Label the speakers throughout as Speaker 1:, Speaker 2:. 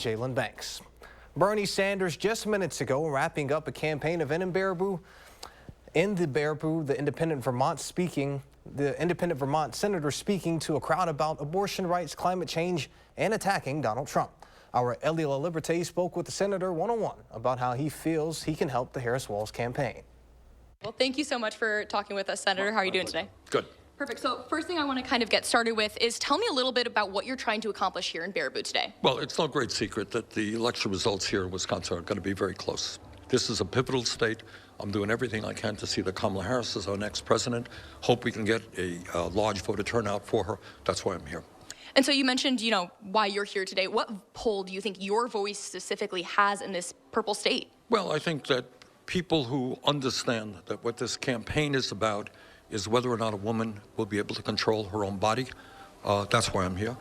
Speaker 1: Jalen Banks. Bernie Sanders just minutes ago wrapping up a campaign event in Baraboo. In the Baraboo, the independent Vermont senator speaking to a crowd about abortion rights, climate change, and attacking Donald Trump. Our Elie La Liberté spoke with the senator one-on-one about how he feels he can help the Harris-Walz campaign.
Speaker 2: Well, thank you so much for talking with us, Senator. How are you doing today?
Speaker 3: Good.
Speaker 2: Perfect. So first thing I want to kind of get started with is tell me a little bit about what you're trying to accomplish here in Baraboo today.
Speaker 3: Well, it's no great secret that the election results here in Wisconsin are going to be very close. This is a pivotal state. I'm doing everything I can to see that Kamala Harris is our next president. Hope we can get a large voter turnout for her. That's why I'm here.
Speaker 2: And so you mentioned, why you're here today. What poll do you think your voice specifically has in this purple state?
Speaker 3: Well, I think that people who understand that what this campaign is about is whether or not a woman will be able to control her own body. That's why I'm here.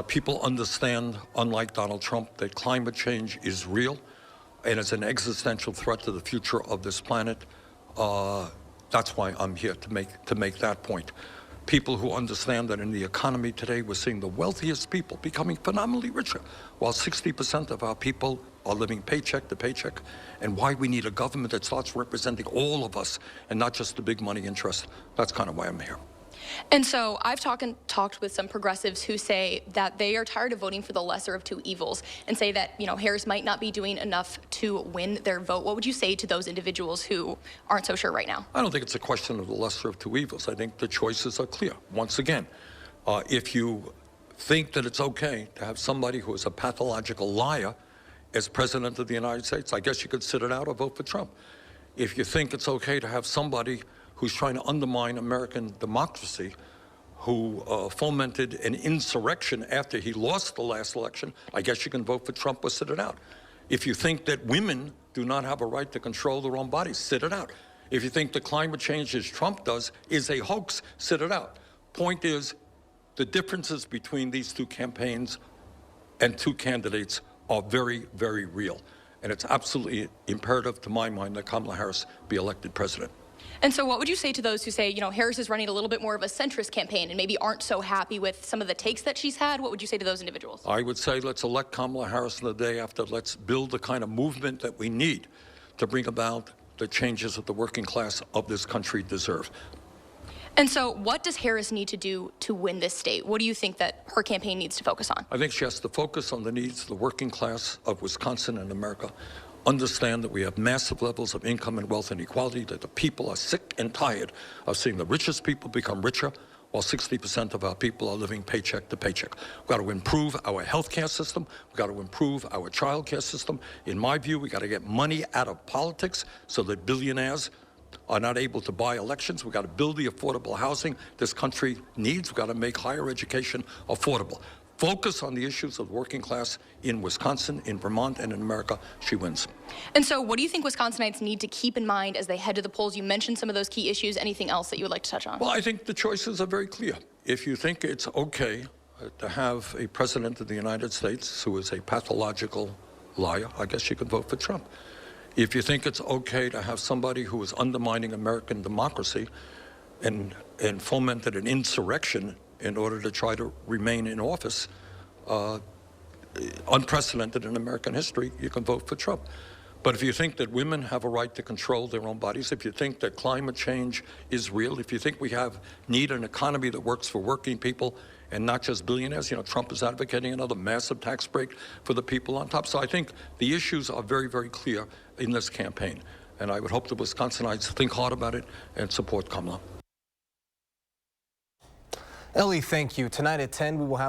Speaker 3: People understand, unlike Donald Trump, that climate change is real and it's an existential threat to the future of this planet. That's why I'm here, to make that point. People who understand that in the economy today, we're seeing the wealthiest people becoming phenomenally richer, while 60% of our people are living paycheck to paycheck, and why we need a government that starts representing all of us and not just the big money interest. That's kind of why I'm here.
Speaker 2: And so I've talked with some progressives who say that they are tired of voting for the lesser of two evils and say that, Harris might not be doing enough to win their vote. What would you say to those individuals who aren't so sure right now?
Speaker 3: I don't think it's a question of the lesser of two evils. I think the choices are clear. Once again, if you think that it's okay to have somebody who is a pathological liar as president of the United States, I guess you could sit it out or vote for Trump. If you think it's okay to have somebody who's trying to undermine American democracy, who fomented an insurrection after he lost the last election, I guess you can vote for Trump or sit it out. If you think that women do not have a right to control their own bodies, sit it out. If you think the climate change, as Trump does, is a hoax, sit it out. Point is, the differences between these two campaigns and two candidates are very, very real. And it's absolutely imperative to my mind that Kamala Harris be elected president.
Speaker 2: And so what would you say to those who say, Harris is running a little bit more of a centrist campaign and maybe aren't so happy with some of the takes that she's had? What would you say to those individuals?
Speaker 3: I would say let's elect Kamala Harris the day after. Let's build the kind of movement that we need to bring about the changes that the working class of this country deserve.
Speaker 2: And so what does Harris need to do to win this state? What do you think that her campaign needs to focus on?
Speaker 3: I think she has to focus on the needs of the working class of Wisconsin and America. Understand that we have massive levels of income and wealth inequality, that the people are sick and tired of seeing the richest people become richer, while 60% of our people are living paycheck to paycheck. We've got to improve our health care system. We've got to improve our child care system. In my view, we've got to get money out of politics so that billionaires are not able to buy elections. We've got to build the affordable housing this country needs. We've got to make higher education affordable. Focus on the issues of the working class in Wisconsin, in Vermont, and in America. She wins.
Speaker 2: And so what do you think Wisconsinites need to keep in mind as they head to the polls? You mentioned some of those key issues. Anything else that you would like to touch on?
Speaker 3: Well, I think the choices are very clear. If you think it's okay to have a president of the United States who is a pathological liar, I guess you could vote for Trump. If you think it's okay to have somebody who is undermining American democracy and fomented an insurrection in order to try to remain in office, unprecedented in American history, you can vote for Trump. But if you think that women have a right to control their own bodies, if you think that climate change is real, if you think we need an economy that works for working people and not just billionaires, Trump is advocating another massive tax break for the people on top. So I think the issues are very, very clear in this campaign. And I would hope the Wisconsinites think hard about it and support Kamala.
Speaker 1: Elie, thank you. Tonight at 10, we will have